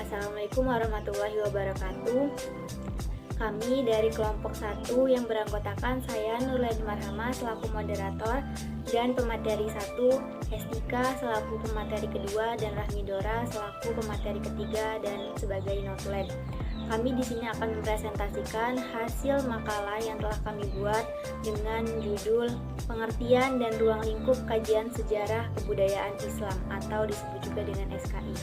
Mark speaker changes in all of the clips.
Speaker 1: Assalamualaikum warahmatullahi wabarakatuh. Kami dari kelompok 1 yang beranggotakan saya Nurlain Marhama selaku moderator dan pemateri 1, Hestika selaku pemateri kedua, dan Rahmi Dora selaku pemateri ketiga dan sebagai notulen. Kami di sini akan mempresentasikan hasil makalah yang telah kami buat dengan judul Pengertian dan Ruang Lingkup Kajian Sejarah Kebudayaan Islam atau disebut juga dengan SKI.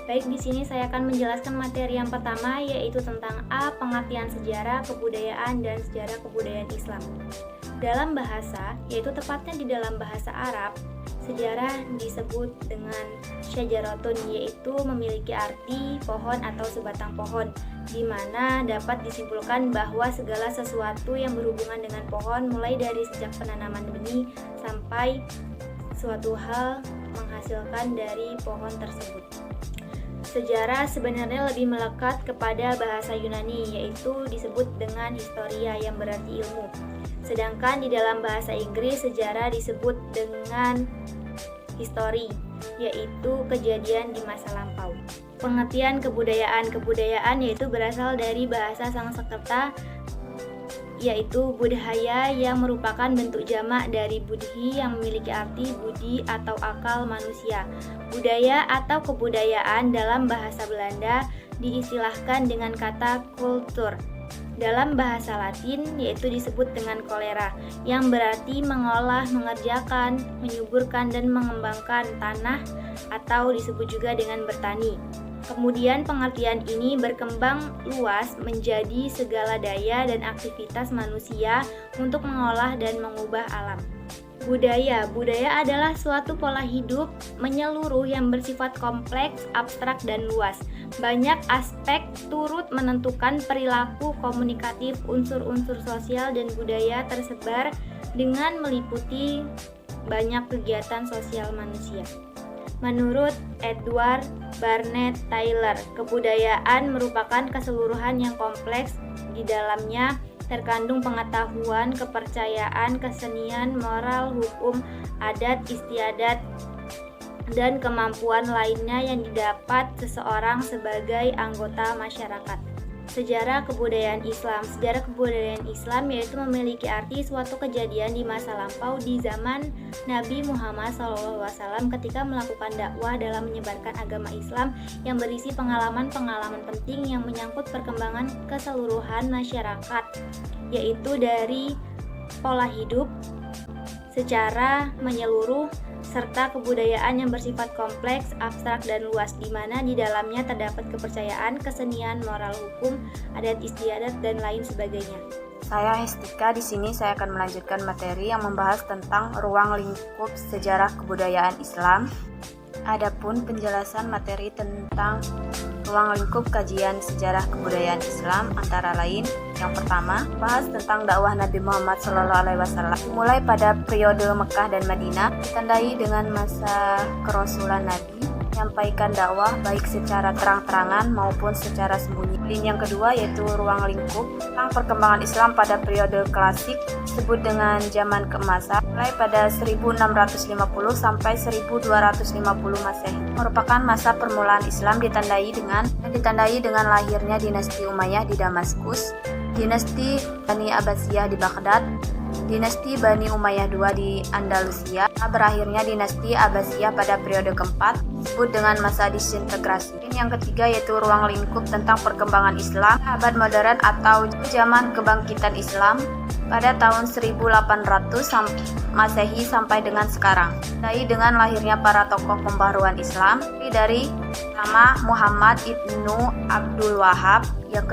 Speaker 1: Baik, di sini saya akan menjelaskan materi yang pertama, yaitu tentang pengertian sejarah, kebudayaan, dan sejarah kebudayaan Islam. Dalam bahasa, yaitu tepatnya di dalam bahasa Arab, sejarah disebut dengan syajaratun, yaitu memiliki arti pohon atau sebatang pohon, di mana dapat disimpulkan bahwa segala sesuatu yang berhubungan dengan pohon, mulai dari sejak penanaman benih sampai suatu hal menghasilkan dari pohon tersebut. Sejarah sebenarnya lebih melekat kepada bahasa Yunani, yaitu disebut dengan historia yang berarti ilmu. Sedangkan di dalam bahasa Inggris, sejarah disebut dengan history, yaitu kejadian di masa lampau. Pengertian kebudayaan yaitu berasal dari bahasa Sanskerta, yaitu budhaya, yang merupakan bentuk jamak dari budhi yang memiliki arti budi atau akal manusia. Budaya atau kebudayaan dalam bahasa Belanda diistilahkan dengan kata kultur. Dalam bahasa Latin yaitu disebut dengan kolera, yang berarti mengolah, mengerjakan, menyuburkan, dan mengembangkan tanah, atau disebut juga dengan bertani. Kemudian pengertian ini berkembang luas menjadi segala daya dan aktivitas manusia untuk mengolah dan mengubah alam. Budaya adalah suatu pola hidup menyeluruh yang bersifat kompleks, abstrak, dan luas. Banyak aspek turut menentukan perilaku komunikatif unsur-unsur sosial dan budaya tersebar dengan meliputi banyak kegiatan sosial manusia. Menurut Edward Barnett Taylor, kebudayaan merupakan keseluruhan yang kompleks. Di dalamnya terkandung pengetahuan, kepercayaan, kesenian, moral, hukum, adat, istiadat, dan kemampuan lainnya yang didapat seseorang sebagai anggota masyarakat. Sejarah kebudayaan Islam yaitu memiliki arti suatu kejadian di masa lampau di zaman Nabi Muhammad SAW ketika melakukan dakwah dalam menyebarkan agama Islam yang berisi pengalaman-pengalaman penting yang menyangkut perkembangan keseluruhan masyarakat, yaitu dari pola hidup secara menyeluruh serta kebudayaan yang bersifat kompleks, abstrak, dan luas, di mana di dalamnya terdapat kepercayaan, kesenian, moral, hukum, adat istiadat, dan lain sebagainya.
Speaker 2: Saya Hestika. Di sini saya akan melanjutkan materi yang membahas tentang ruang lingkup sejarah kebudayaan Islam. Adapun penjelasan materi tentang ruang lingkup kajian sejarah kebudayaan Islam antara lain, yang pertama, bahas tentang dakwah Nabi Muhammad SAW mulai pada periode Mekah dan Madinah, ditandai dengan masa kerasulan Nabi, menyampaikan dakwah baik secara terang-terangan maupun secara sembunyi. Yang kedua yaitu ruang lingkup tentang perkembangan Islam pada periode klasik, disebut dengan zaman keemasan, mulai pada 1650 sampai 1250 Masehi. Merupakan masa permulaan Islam ditandai dengan lahirnya dinasti Umayyah di Damaskus, dinasti Bani Abbasiyah di Baghdad, dinasti Bani Umayyah II di Andalusia, berakhirnya dinasti Abbasiyah pada periode keempat, disebut dengan masa disintegrasi. Yang ketiga yaitu ruang lingkup tentang perkembangan Islam, abad modern atau zaman kebangkitan Islam pada tahun 1800 Masehi sampai dengan sekarang. Dengan lahirnya para tokoh pembaruan Islam, dari nama Muhammad ibnu Abdul Wahab, yang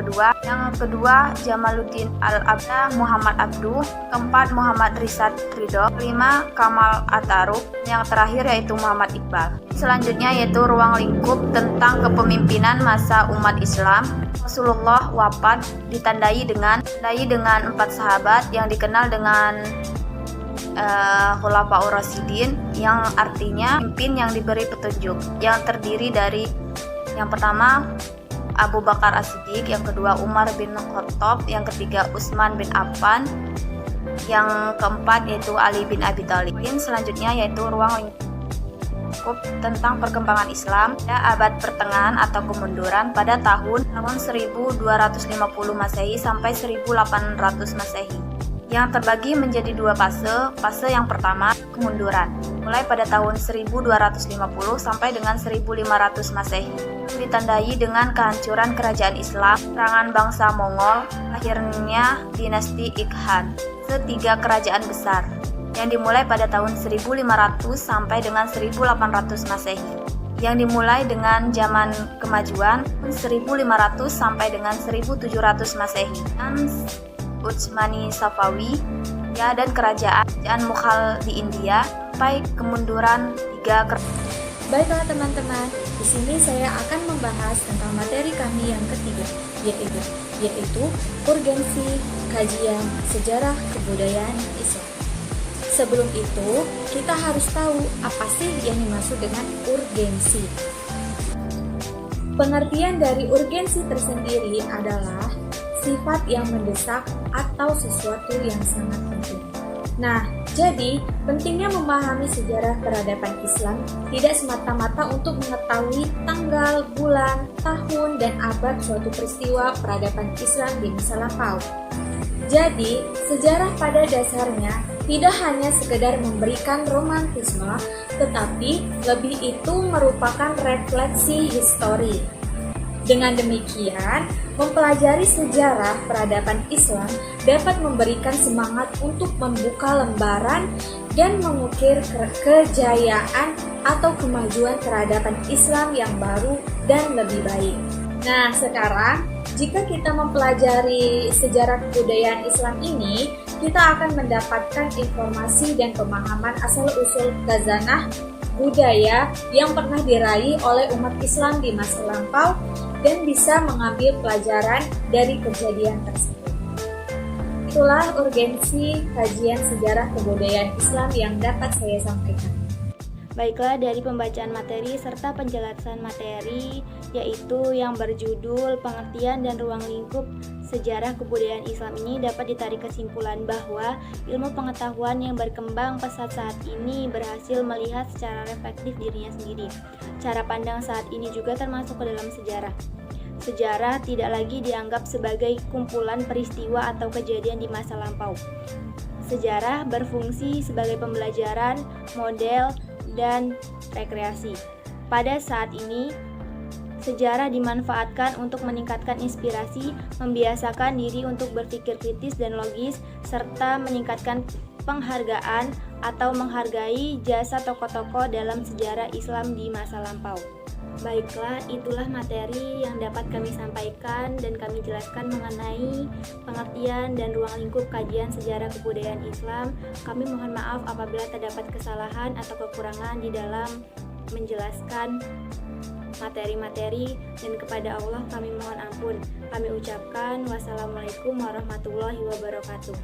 Speaker 2: kedua Jamaluddin al-Abda Muhammad Abduh, keempat Muhammad Risad Ridho, kelima Kamal Ataruk, yang terakhir yaitu Muhammad Iqbal. Selanjutnya yaitu ruang lingkup tentang kepemimpinan masa umat Islam. Rasulullah wafat ditandai dengan 4 sahabat yang dikenal dengan Khulafaur Rasyidin, yang artinya pemimpin yang diberi petunjuk, yang terdiri dari yang pertama Abu Bakar As-Siddiq, yang kedua Umar bin Khattab, yang ketiga Utsman bin Affan, yang keempat yaitu Ali bin Abi Thalib. Selanjutnya yaitu ruang lingkup lingkup tentang perkembangan Islam pada abad pertengahan atau kemunduran pada tahun 1250 Masehi sampai 1800 Masehi, yang terbagi menjadi dua fase. Fase yang pertama, kemunduran, mulai pada tahun 1250 sampai dengan 1500 Masehi, ditandai dengan kehancuran kerajaan Islam, serangan bangsa Mongol, akhirnya dinasti Ikhan, setiga kerajaan besar, yang dimulai pada tahun 1500 sampai dengan 1800 Masehi, yang dimulai dengan zaman kemajuan 1500 sampai dengan 1700 Masehi, dan Utsmani Safawi dan kerajaan Mughal di India sampai kemunduran tiga kerajaan.
Speaker 1: Baiklah teman-teman, di sini saya akan membahas tentang materi kami yang ketiga, yaitu urgensi kajian sejarah kebudayaan Islam. Sebelum itu, kita harus tahu apa sih yang dimaksud dengan urgensi. Pengertian dari urgensi tersendiri adalah sifat yang mendesak atau sesuatu yang sangat penting. Nah, jadi pentingnya memahami sejarah peradaban Islam tidak semata-mata untuk mengetahui tanggal, bulan, tahun, dan abad suatu peristiwa peradaban Islam di masa lampau. Jadi, sejarah pada dasarnya tidak hanya sekedar memberikan romantisme, tetapi lebih itu merupakan refleksi histori. Dengan demikian, mempelajari sejarah peradaban Islam dapat memberikan semangat untuk membuka lembaran dan mengukir kejayaan atau kemajuan peradaban Islam yang baru dan lebih baik. Nah, sekarang jika kita mempelajari sejarah kebudayaan Islam ini, kita akan mendapatkan informasi dan pemahaman asal-usul khazanah budaya yang pernah diraih oleh umat Islam di masa lampau dan bisa mengambil pelajaran dari kejadian tersebut. Itulah urgensi kajian sejarah kebudayaan Islam yang dapat saya sampaikan.
Speaker 3: Baiklah, dari pembacaan materi serta penjelasan materi, yaitu yang berjudul Pengertian dan Ruang Lingkup Sejarah Kebudayaan Islam ini, dapat ditarik kesimpulan bahwa ilmu pengetahuan yang berkembang pesat saat ini berhasil melihat secara reflektif dirinya sendiri. Cara pandang saat ini juga termasuk ke dalam sejarah. Sejarah tidak lagi dianggap sebagai kumpulan peristiwa atau kejadian di masa lampau. Sejarah berfungsi sebagai pembelajaran, model, dan rekreasi. Pada saat ini, sejarah dimanfaatkan untuk meningkatkan inspirasi, membiasakan diri untuk berpikir kritis dan logis, serta meningkatkan penghargaan atau menghargai jasa tokoh-tokoh dalam sejarah Islam di masa lampau. Baiklah, itulah materi yang dapat kami sampaikan dan kami jelaskan mengenai pengertian dan ruang lingkup kajian sejarah kebudayaan Islam. Kami mohon maaf apabila terdapat kesalahan atau kekurangan di dalam menjelaskan materi-materi, dan kepada Allah kami mohon ampun. Kami ucapkan wassalamualaikum warahmatullahi wabarakatuh.